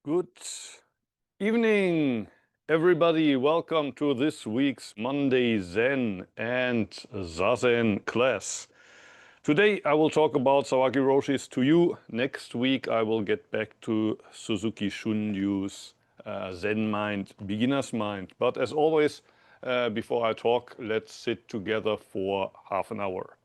Good evening, everybody. Welcome to this week's Monday Zen and Zazen class. Today I will talk about Sawaki Roshi's To You. Next week I will get back to Suzuki Shunyu's Zen Mind, Beginner's Mind. But as always, before I talk, let's sit together for half an hour.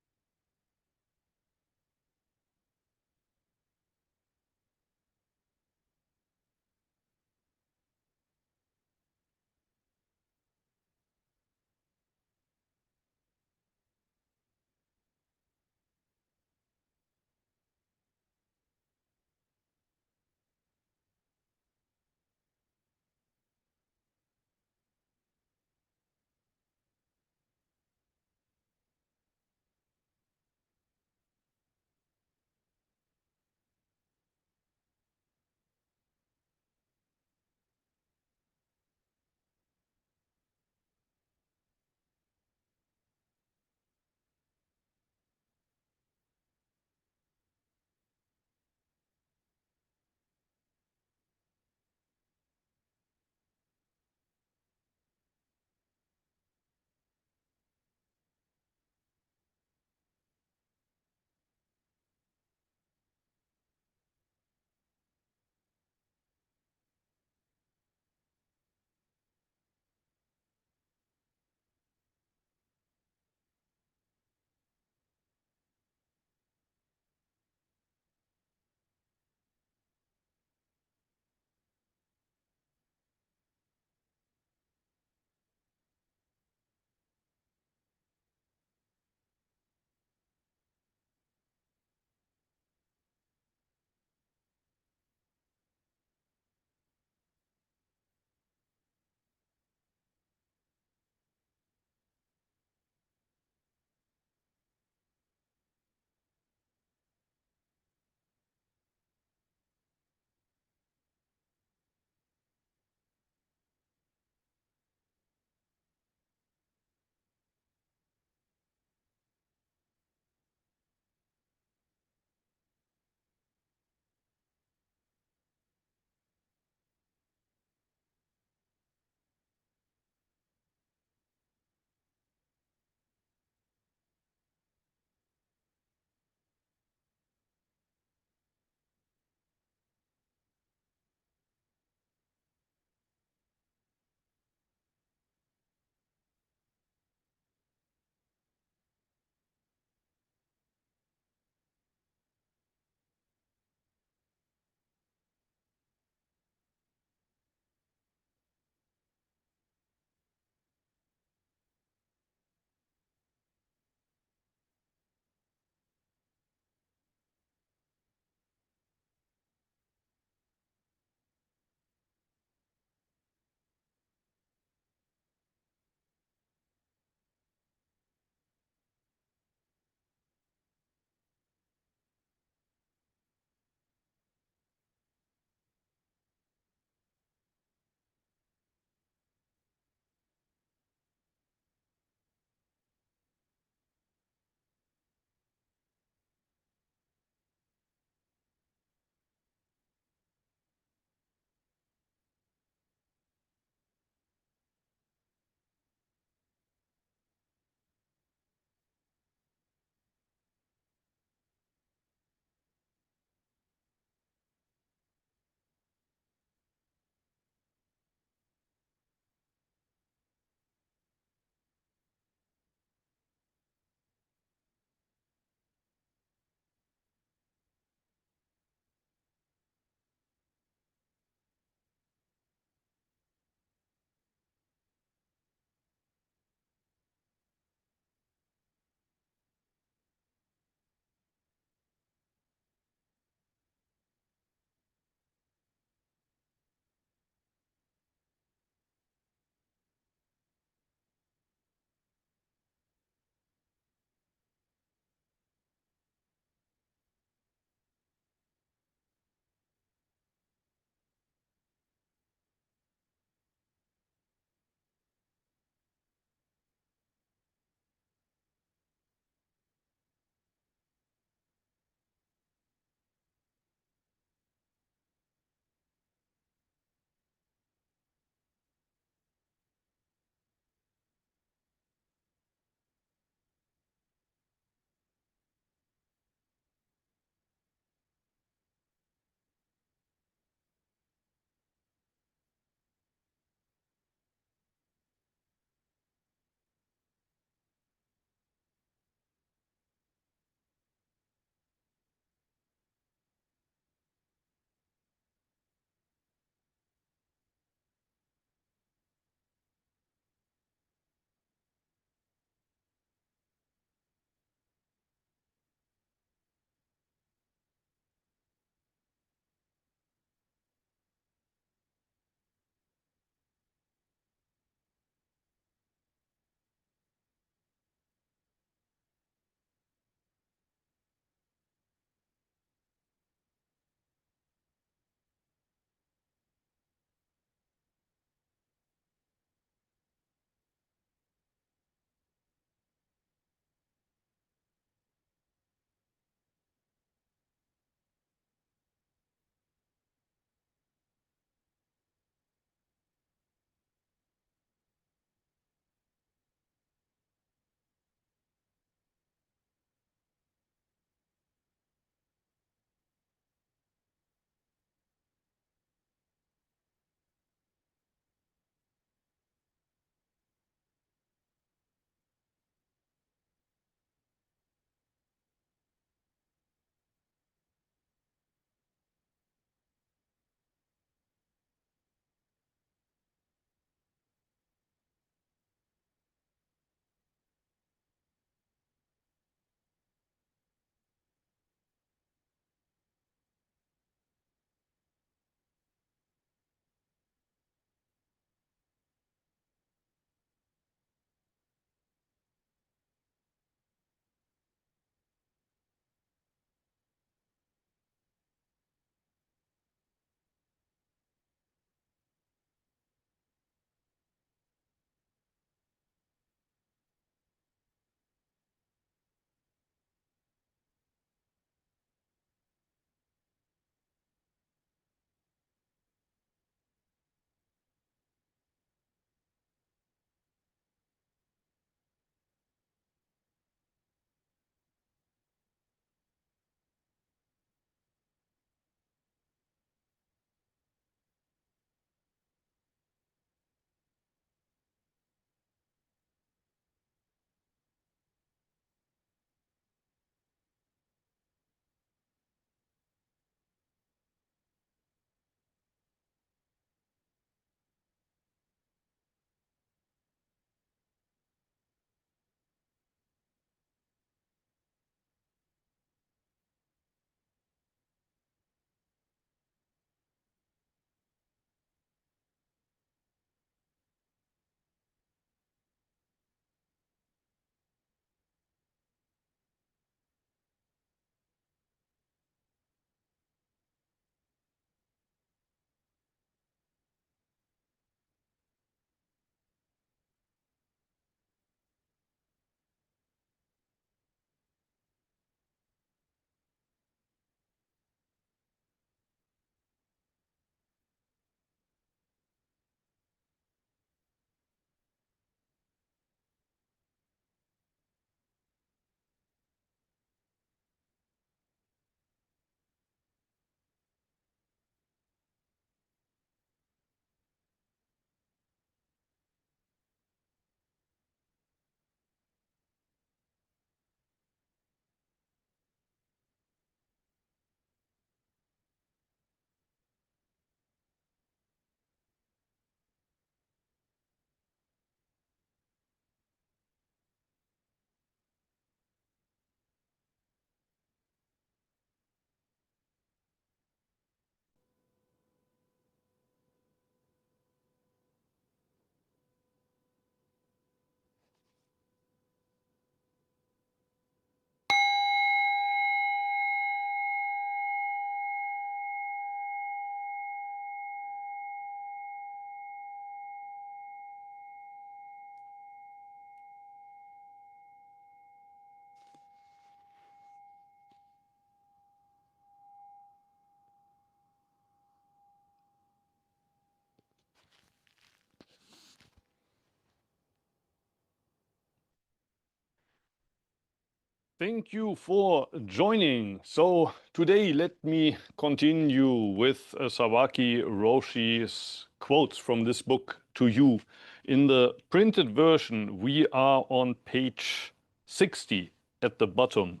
Thank you for joining. So today let me continue with Sawaki Roshi's quotes from this book to you. In the printed version, we are on page 60 at the bottom.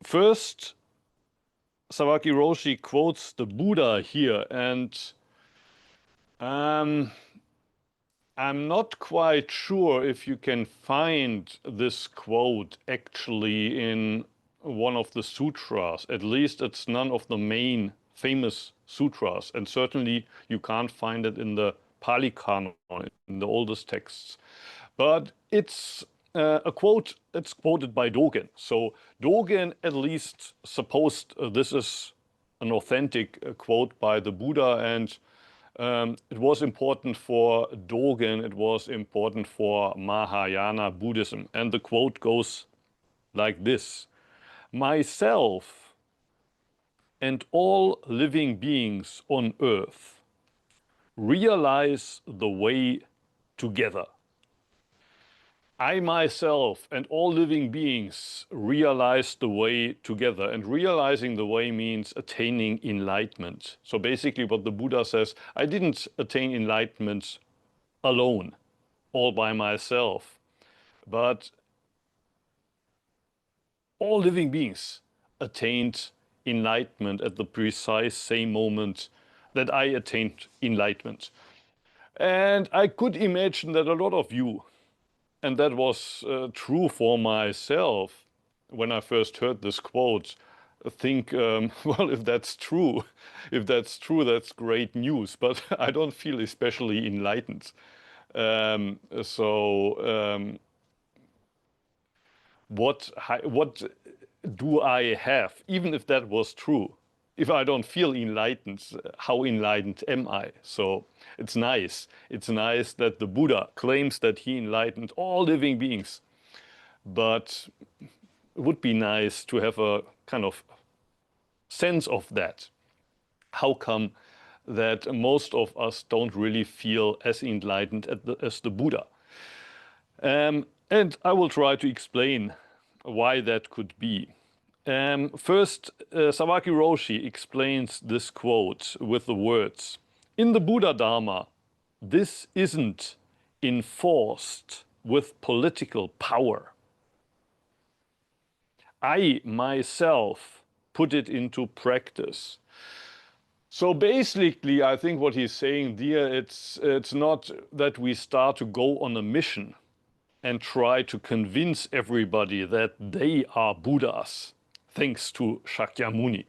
First, Sawaki Roshi quotes the Buddha here, and I'm not quite sure if you can find this quote actually in one of the sutras. At least it's none of the main famous sutras, and certainly you can't find it in the Pali Canon, in the oldest texts. But it's a quote, it's quoted by Dogen. So Dogen at least supposed this is an authentic quote by the Buddha, and it was important for Dogen, it was important for Mahayana Buddhism. And the quote goes like this: "Myself and all living beings on earth realize the way together." I myself and all living beings realize the way together. And realizing the way means attaining enlightenment. So basically what the Buddha says, I didn't attain enlightenment alone, all by myself, but all living beings attained enlightenment at the precise same moment that I attained enlightenment. And I could imagine that a lot of you, and that was true for myself when I first heard this quote, think, well, if that's true, that's great news, but I don't feel especially enlightened. What do I have, even if that was true? If I don't feel enlightened, how enlightened am I? So it's nice. It's nice that the Buddha claims that he enlightened all living beings. But it would be nice to have a kind of sense of that. How come that most of us don't really feel as enlightened as the Buddha? And I will try to explain why that could be. First, Sawaki Roshi explains this quote with the words, "In the Buddha-dharma, this isn't enforced with political power. I myself put it into practice." So basically, I think what he's saying there, it's not that we start to go on a mission and try to convince everybody that they are Buddhas, thanks to Shakyamuni.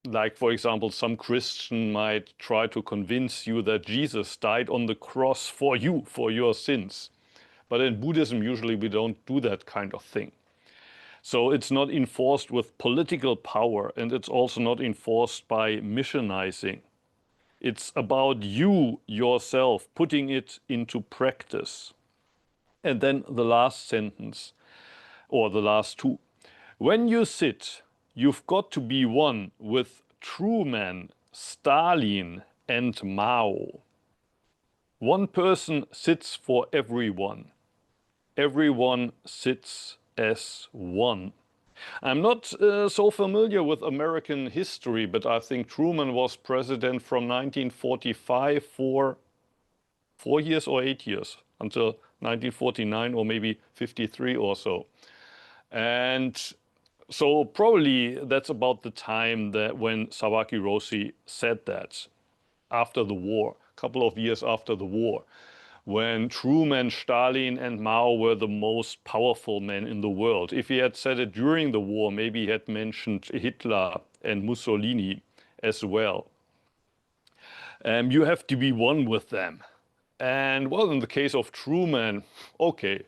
Like, for example, some Christian might try to convince you that Jesus died on the cross for you, for your sins. But in Buddhism, usually we don't do that kind of thing. So it's not enforced with political power, and it's also not enforced by missionizing. It's about you yourself putting it into practice. And then the last sentence, or the last two. "When you sit, you've got to be one with Truman, Stalin, and Mao. One person sits for everyone. Everyone sits as one." I'm not so familiar with American history, but I think Truman was president from 1945 for 4 years or 8 years, until 1949 or maybe 53 or so. And so probably that's about the time that when Sawaki Roshi said that, after the war, a couple of years after the war, when Truman, Stalin, and Mao were the most powerful men in the world. If he had said it during the war, maybe he had mentioned Hitler and Mussolini as well. You have to be one with them. And well, in the case of Truman, okay.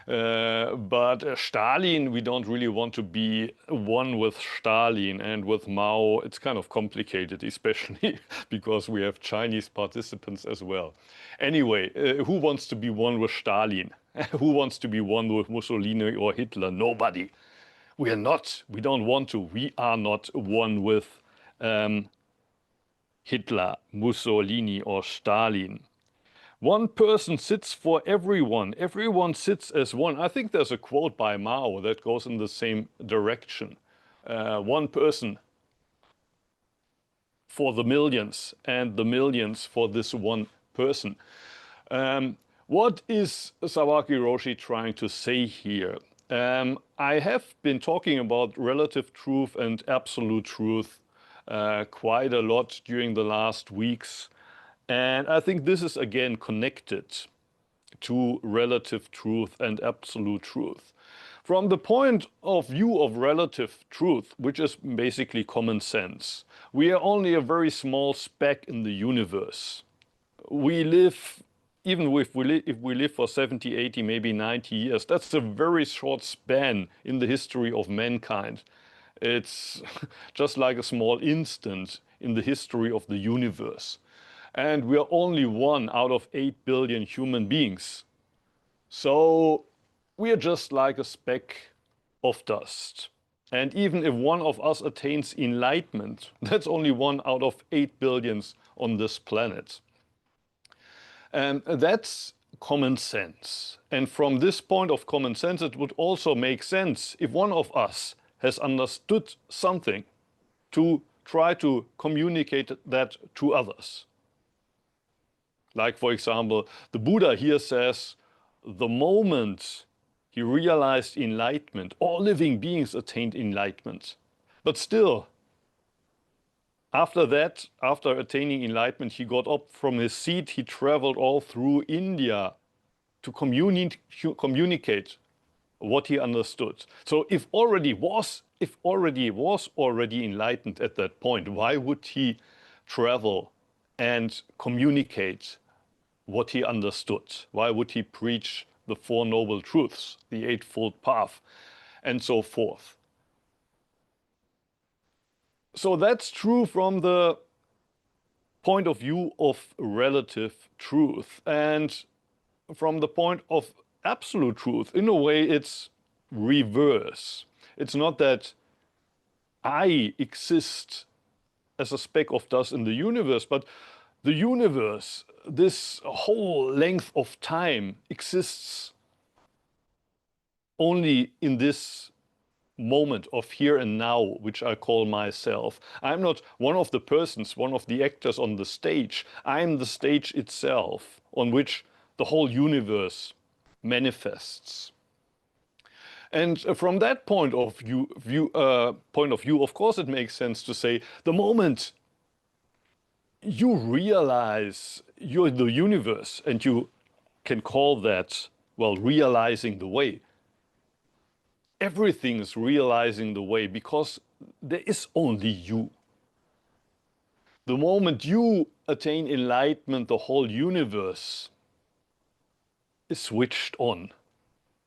But Stalin, we don't really want to be one with Stalin, and with Mao, it's kind of complicated, especially because we have Chinese participants as well. Anyway, who wants to be one with Stalin? Who wants to be one with Mussolini or Hitler? Nobody. We are not. We don't want to. We are not one with Hitler, Mussolini, or Stalin. One person sits for everyone. Everyone sits as one. I think there's a quote by Mao that goes in the same direction. One person for the millions and the millions for this one person. What is Sawaki Roshi trying to say here? I have been talking about relative truth and absolute truth quite a lot during the last weeks. And I think this is again connected to relative truth and absolute truth. From the point of view of relative truth, which is basically common sense, we are only a very small speck in the universe. We live, even if we live for 70, 80, maybe 90 years, that's a very short span in the history of mankind. It's just like a small instant in the history of the universe. And we are only 1 out of 8 billion human beings. So we are just like a speck of dust. And even if one of us attains enlightenment, that's only 1 out of 8 billions on this planet. And that's common sense. And from this point of common sense, it would also make sense if one of us has understood something to try to communicate that to others. Like, for example, the Buddha here says, the moment he realized enlightenment, all living beings attained enlightenment. But still, after that, after attaining enlightenment, he got up from his seat, he traveled all through India to communicate what he understood. So if already was already enlightened at that point, why would he travel and communicate what he understood? Why would he preach the Four Noble Truths, the Eightfold Path, and so forth? So that's true from the point of view of relative truth. And from the point of absolute truth, in a way, it's reverse. It's not that I exist as a speck of dust in the universe, but the universe, this whole length of time, exists only in this moment of here and now, which I call myself. I'm not one of the persons, one of the actors on the stage. I'm the stage itself on which the whole universe manifests. And from that point of view, of course, it makes sense to say the moment you realize you're the universe, and you can call that, well, realizing the way. Everything is realizing the way because there is only you. The moment you attain enlightenment, the whole universe is switched on.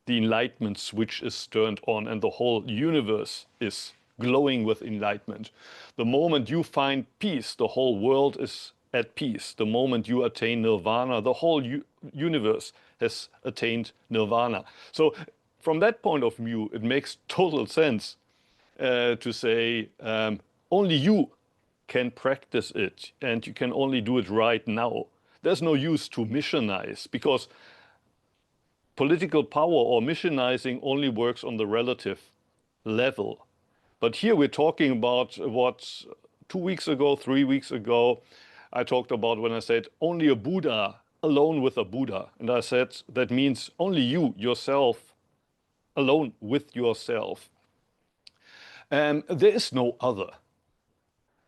The enlightenment switch is turned on and the whole universe is glowing with enlightenment. The moment you find peace, the whole world is at peace. The moment you attain nirvana, the whole universe has attained nirvana. So from that point of view, it makes total sense to say only you can practice it, and you can only do it right now. There's no use to missionize, because political power or missionizing only works on the relative level. But here we're talking about what 2 weeks ago, 3 weeks ago, I talked about when I said only a Buddha alone with a Buddha. And I said that means only you, yourself, alone with yourself. And there is no other.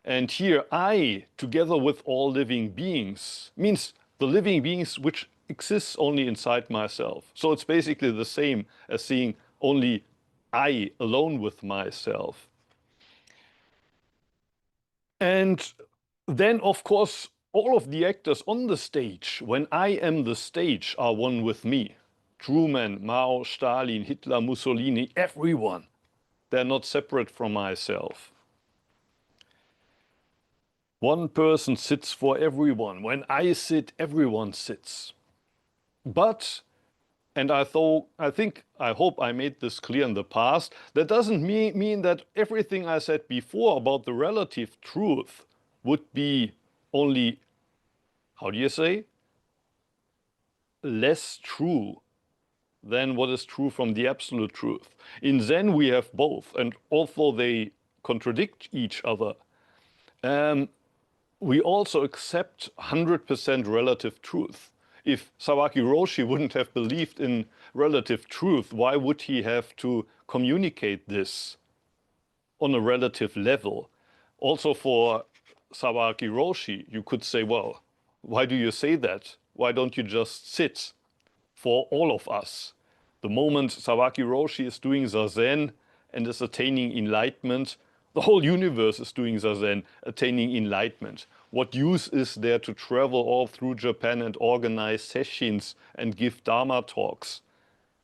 And here I, together with all living beings, means the living beings which exists only inside myself. So it's basically the same as seeing only I alone with myself. And then, of course, all of the actors on the stage, when I am the stage, are one with me. Truman, Mao, Stalin, Hitler, Mussolini, everyone. They're not separate from myself. One person sits for everyone. When I sit, everyone sits. But, and I hope I made this clear in the past, that doesn't mean that everything I said before about the relative truth would be only, how do you say? less true than what is true from the absolute truth. In Zen, we have both, and although they contradict each other, we also accept 100% relative truth. If Sawaki Roshi wouldn't have believed in relative truth, why would he have to communicate this on a relative level? Also for Sawaki Roshi, you could say, well, why do you say that? Why don't you just sit? For all of us, the moment Sawaki Roshi is doing Zazen and is attaining enlightenment, the whole universe is doing Zazen, attaining enlightenment. What use is there to travel all through Japan and organize sessions and give Dharma talks?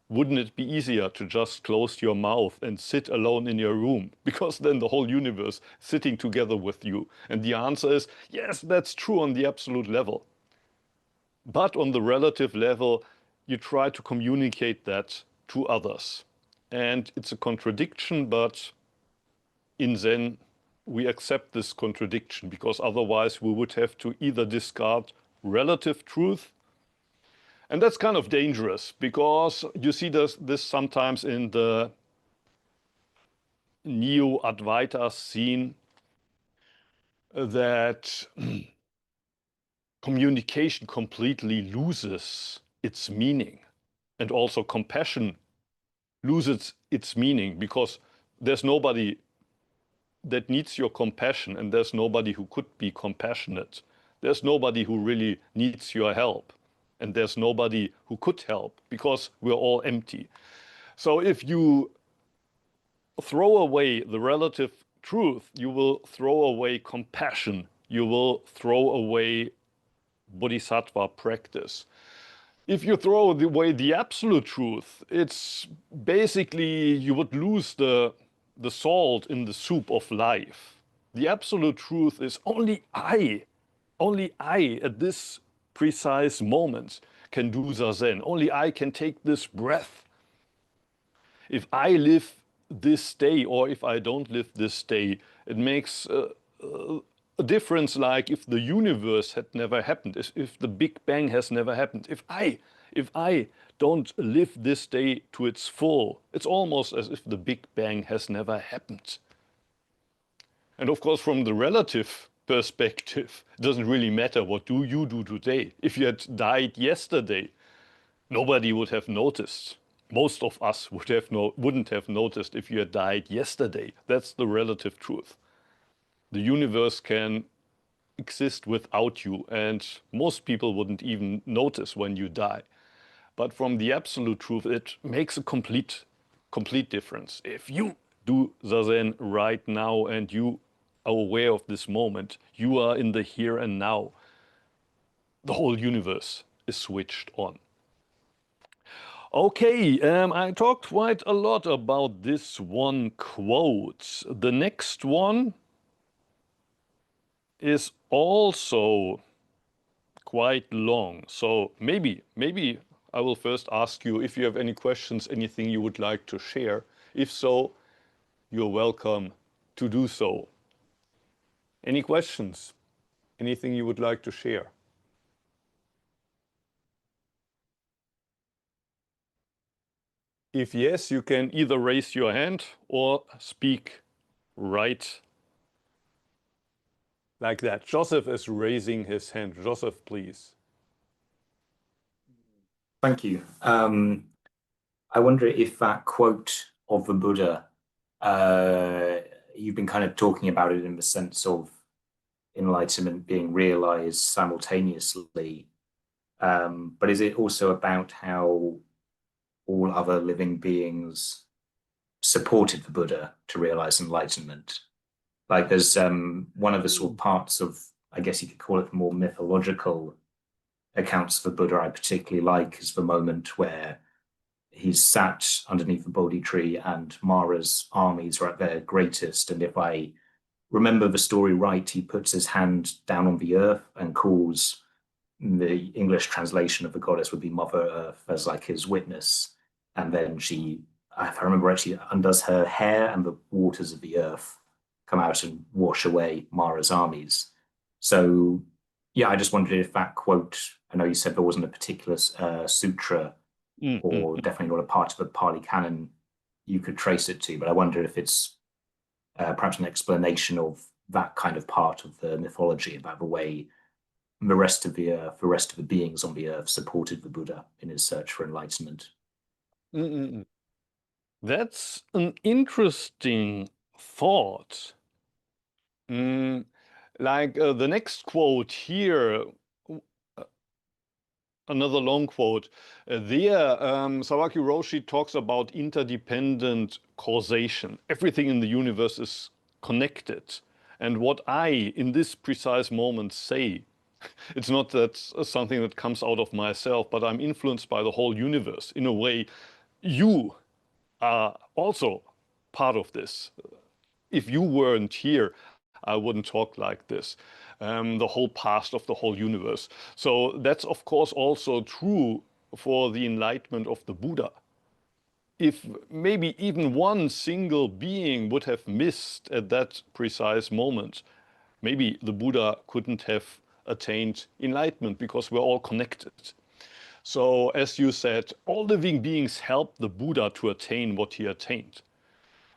Wouldn't it be easier to just close your mouth and sit alone in your room? Because then the whole universe sitting together with you. And the answer is, yes, that's true on the absolute level. But on the relative level, you try to communicate that to others. And it's a contradiction, but in Zen, we accept this contradiction because otherwise we would have to either discard relative truth. And that's kind of dangerous because you see this sometimes in the Neo-Advaita scene that communication completely loses its meaning, and also compassion loses its meaning because there's nobody that needs your compassion, and there's nobody who could be compassionate. There's nobody who really needs your help, and there's nobody who could help because we're all empty. So if you throw away the relative truth, you will throw away compassion. You will throw away bodhisattva practice. If you throw away the absolute truth, it's basically you would lose the salt in the soup of life. The absolute truth is only I at this precise moment can do Zazen. Only I can take this breath. If I live this day or if I don't live this day, it makes a difference, like if the universe had never happened, if the Big Bang has never happened. If I don't live this day to its full, it's almost as if the Big Bang has never happened. And of course, from the relative perspective, it doesn't really matter what do you do today. If you had died yesterday, nobody would have noticed. Most of us wouldn't have noticed if you had died yesterday. That's the relative truth. The universe can exist without you, and most people wouldn't even notice when you die. But from the absolute truth, it makes a complete difference. If you do Zazen right now and you are aware of this moment, you are in the here and now, the whole universe is switched on. Okay, I talked quite a lot about this one quote. The next one is also quite long. So maybe I will first ask you if you have any questions, anything you would like to share. If so, you're welcome to do so. Any questions? Anything you would like to share? If yes, you can either raise your hand or speak right like that. Joseph is raising his hand. Joseph, please. Thank you. I wonder if that quote of the Buddha, you've been kind of talking about it in the sense of enlightenment being realized simultaneously. But is it also about how all other living beings supported the Buddha to realize enlightenment? Like there's one of the sort of parts of, I guess you could call it more mythological accounts of the Buddha I particularly like is the moment where he's sat underneath the Bodhi tree and Mara's armies are at their greatest. And if I remember the story right, he puts his hand down on the earth and calls the English translation of the goddess would be Mother Earth as like his witness. And then she, if I remember right, she undoes her hair and the waters of the earth come out and wash away Mara's armies. So Yeah, I just wondered if that quote, I know you said there wasn't a particular sutra Mm, mm, or mm. definitely not a part of the Pali Canon you could trace it to, but I wonder if it's perhaps an explanation of that kind of part of the mythology about the way the rest of the earth, the rest of the beings on the earth supported the Buddha in his search for enlightenment. Mm, mm, mm. That's an interesting thought. Mm, like the next quote here, uh, another long quote. There, Sawaki Roshi talks about interdependent causation. Everything in the universe is connected. And what I, in this precise moment, say, it's not that something that comes out of myself, but I'm influenced by the whole universe. In a way, you are also part of this. If you weren't here, I wouldn't talk like this. The whole past of the whole universe. So that's of course also true for the enlightenment of the Buddha. If maybe even one single being would have missed at that precise moment, maybe the Buddha couldn't have attained enlightenment because we're all connected. So as you said, all living beings helped the Buddha to attain what he attained.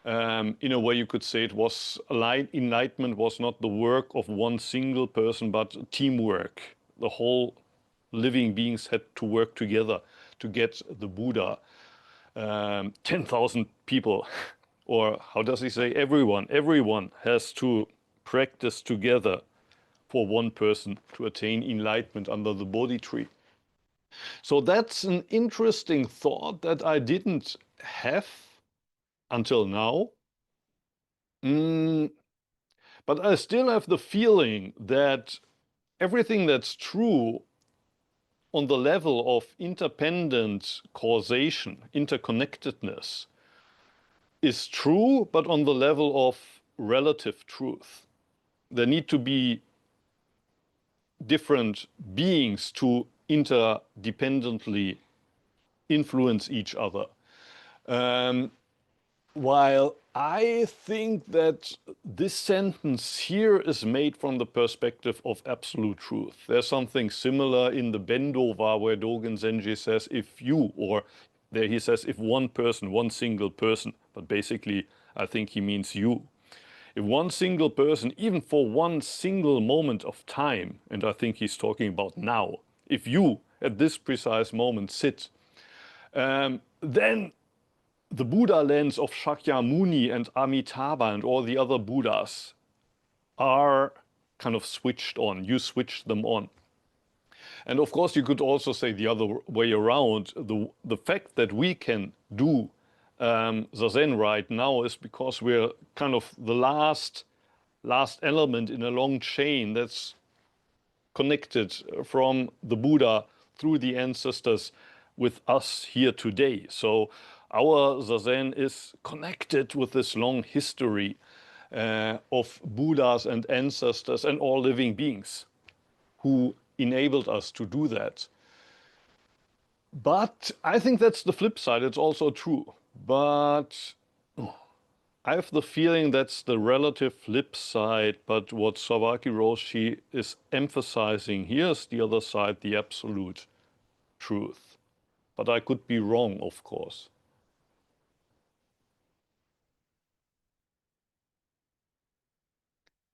In a way, you could say it was enlightenment was not the work of one single person, but teamwork. The whole living beings had to work together to get the Buddha. 10,000 people, or how does he say? Everyone has to practice together for one person to attain enlightenment under the Bodhi tree. So that's an interesting thought that I didn't have until now. Mm, but I still have the feeling that everything that's true on the level of interdependent causation, interconnectedness, is true, but on the level of relative truth. There need to be different beings to interdependently influence each other. Um, While I think that this sentence here is made from the perspective of absolute truth. There's something similar in the Bendo-wa where Dogen Zenji says, if you, or there he says, if one person, one single person, but basically I think he means you. If one single person, even for one single moment of time, and I think he's talking about now, if you at this precise moment sit, then the Buddha lens of Shakyamuni and Amitabha and all the other Buddhas are kind of switched on. You switch them on. And of course, you could also say the other way around. The fact that we can do Zazen right now is because we're kind of the last element in a long chain that's connected from the Buddha through the ancestors with us here today. So our Zazen is connected with this long history of Buddhas and ancestors and all living beings who enabled us to do that. But I think that's the flip side. It's also true. But I have the feeling that's the relative flip side, but what Sawaki Roshi is emphasizing here is the other side, the absolute truth. But I could be wrong, of course.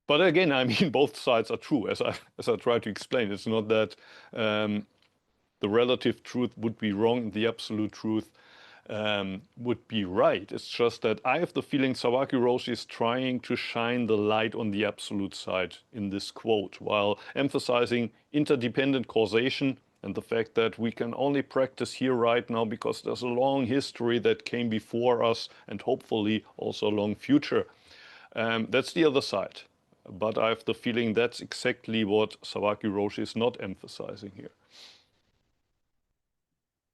But again, I mean, both sides are true, as I try to explain. It's not that the relative truth would be wrong, the absolute truth would be right. It's just that I have the feeling Sawaki Roshi is trying to shine the light on the absolute side in this quote, while emphasizing interdependent causation and the fact that we can only practice here right now because there's a long history that came before us and hopefully also a long future. That's the other side. But I have the feeling that's exactly what Sawaki Roshi is not emphasizing here.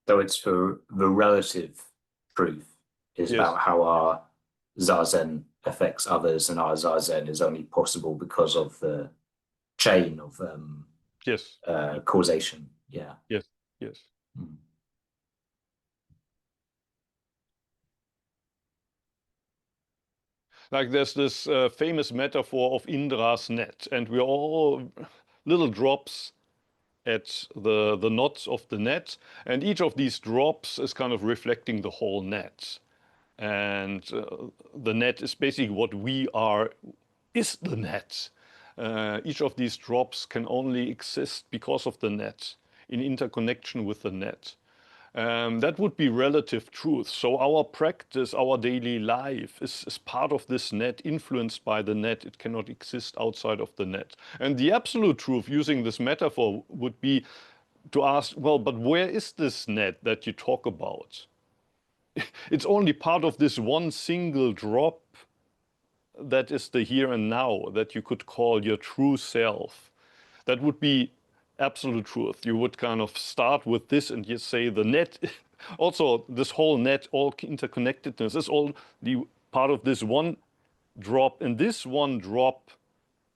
So it's for the relative truth is Yes, about how our Zazen affects others, and our Zazen is only possible because of the chain of yes, causation. Yeah. yes, yes. Mm. Like there's this famous metaphor of Indra's net, and we're all little drops at the knots of the net, and each of these drops is kind of reflecting the whole net. And the net is basically what we are, is the net. Each of these drops can only exist because of the net, in interconnection with the net. That would be relative truth. So our practice, our daily life is part of this net, influenced by the net. It cannot exist outside of the net. And the absolute truth, using this metaphor, would be to ask, well, but where is this net that you talk about? It's only part of this one single drop that is the here and now that you could call your true self. That would be absolute truth. You would kind of start with this and you say the net, also this whole net, all interconnectedness is all the part of this one drop. And this one drop,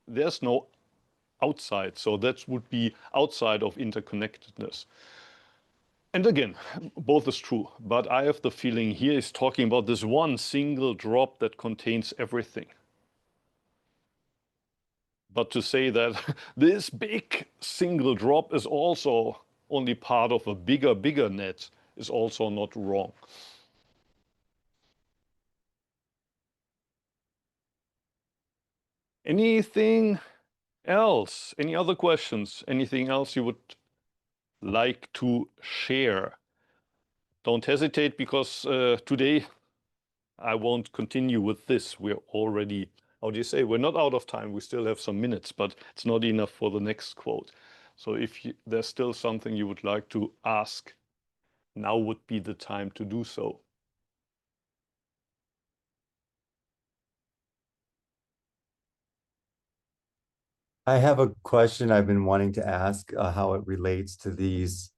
there's no outside. So that would be outside of interconnectedness. And again, both is true, but I have the feeling here is talking about this one single drop that contains everything. But to say that this big single drop is also only part of a bigger net is also not wrong. Anything else? Any other questions? Anything else you would like to share? Don't hesitate, because today I won't continue with this. We're already, how do you say, we're not out of time. We still have some minutes, but it's not enough for the next quote. So if there's still something you would like to ask, now would be the time to do so. I have a question I've been wanting to ask, how it relates to these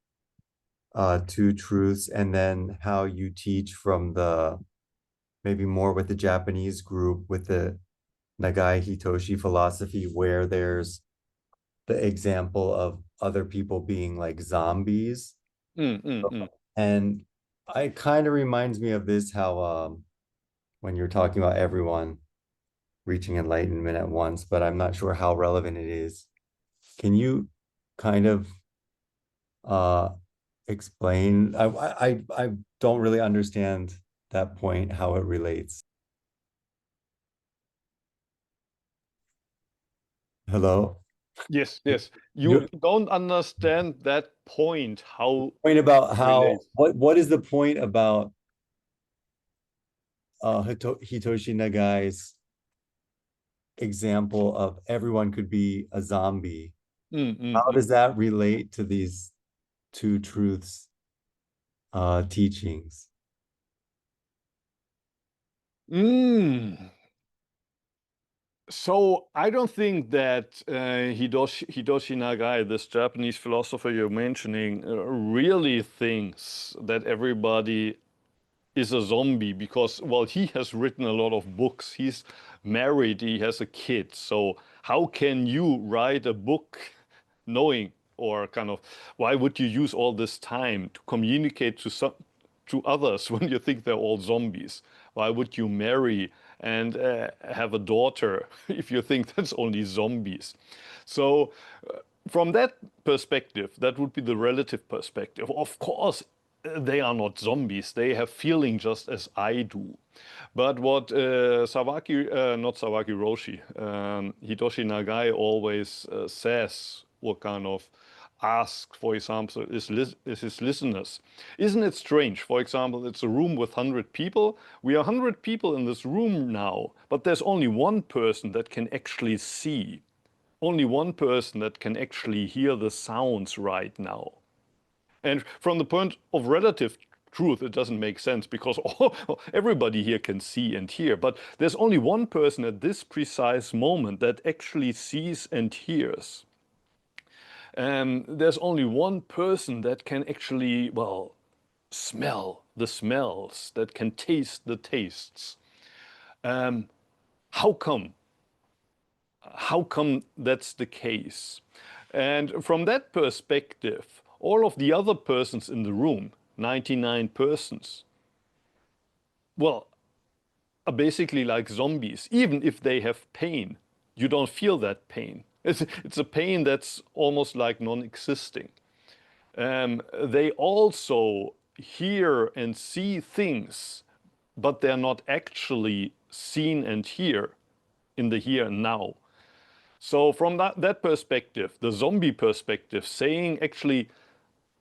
two truths, and then how you teach from the maybe more with the Japanese group with the Nagai Hitoshi philosophy, where there's the example of other people being like zombies. Mm, mm, mm. And it kind of reminds me of this, how when you're talking about everyone reaching enlightenment at once, but I'm not sure how relevant it is. Can you kind of uh explain? I don't really understand that point, how it relates. Hello? Yes, yes. You You don't understand that point, how point about it how relates. what is the point about Hitoshi Nagai's example of everyone could be a zombie? Mm, mm, How mm. does that relate to these two truths teachings? Mm. So I don't think that Hidoshi Nagai, this Japanese philosopher you're mentioning, really thinks that everybody is a zombie, because, well, he has written a lot of books. He's married, he has a kid. So how can you write a book knowing, or kind of, why would you use all this time to communicate to others when you think they're all zombies? Why would you marry and have a daughter if you think that's only zombies? So from that perspective, that would be the relative perspective. Of course, they are not zombies. They have feeling just as I do. But what not Sawaki Roshi, Hitoshi Nagai always says, or kind of asks, for example, is his listeners. Isn't it strange? For example, it's a room with 100 people. We are 100 people in this room now, but there's only one person that can actually see, only one person that can actually hear the sounds right now. And from the point of relative truth, it doesn't make sense, because everybody here can see and hear. But there's only one person at this precise moment that actually sees and hears. There's only one person that can actually, well, smell the smells, that can taste the tastes. How come? How come that's the case? And from that perspective, all of the other persons in the room, 99 persons, well, are basically like zombies. Even if they have pain, you don't feel that pain. It's a pain that's almost like non-existing. They also hear and see things, but they're not actually seen and hear in the here and now. So from that perspective, the zombie perspective, saying actually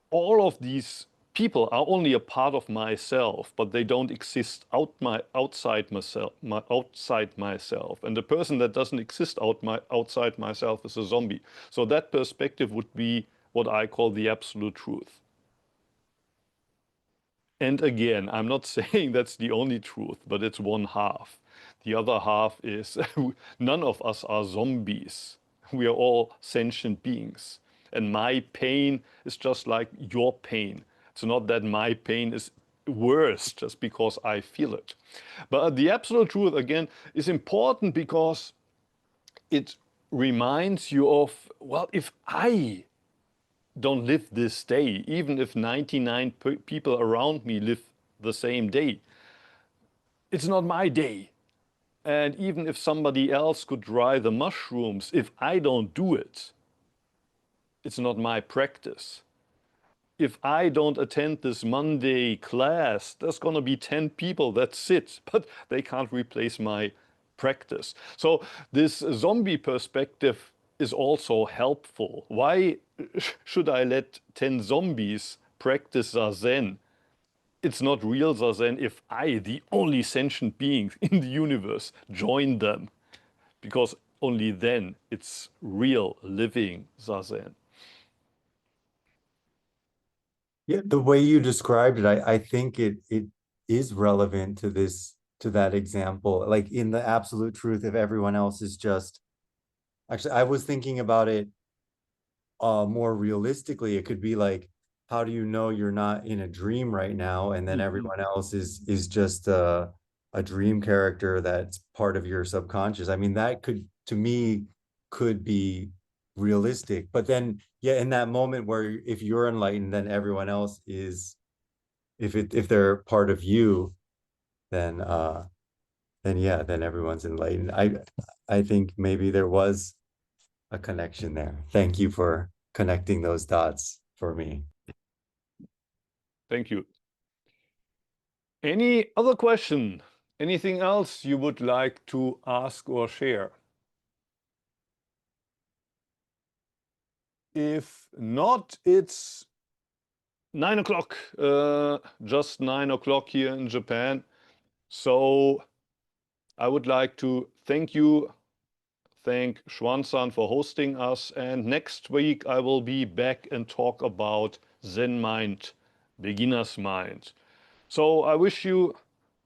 all of these people are only a part of myself, but they don't exist outside myself. And the person that doesn't exist outside myself is a zombie. So that perspective would be what I call the absolute truth. And again, I'm not saying that's the only truth, but it's one half. The other half is none of us are zombies. We are all sentient beings. And my pain is just like your pain. It's not that my pain is worse just because I feel it. But the absolute truth, again, is important because it reminds you of, well, if I don't live this day, even if 99 people around me live the same day, it's not my day. And even if somebody else could dry the mushrooms, if I don't do it, it's not my practice. If I don't attend this Monday class, there's going to be 10 people that sit, but they can't replace my practice. So this zombie perspective is also helpful. Why should I let 10 zombies practice Zazen? It's not real Zazen if I, the only sentient being in the universe, join them, because only then it's real living Zazen. Yeah, the way you described it, I think it is relevant to that example. Like in the absolute truth, if everyone else is just, actually, I was thinking about it more realistically. It could be like, how do you know you're not in a dream right now, and then everyone else is just a dream character that's part of your subconscious? I mean, that could, to me, could be realistic. But then, yeah, in that moment where if you're enlightened, then everyone else is, if they're part of you, then yeah, then everyone's enlightened. I think maybe there was a connection there. Thank you for connecting those dots for me. Thank you. Any other question? Anything else you would like to ask or share? If not, it's 9 o'clock, just 9 o'clock here in Japan. So I would like to thank Xuan-san for hosting us. And next week I will be back and talk about Zen mind, beginner's mind. So I wish you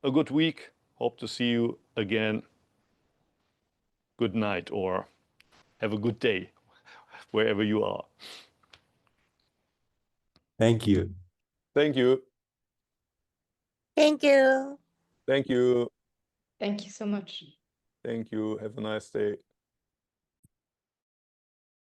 a good week. Hope to see you again. Good night or have a good day wherever you are. Thank you. Thank you. Thank you. Thank you. Thank you so much. Thank you. Have a nice day.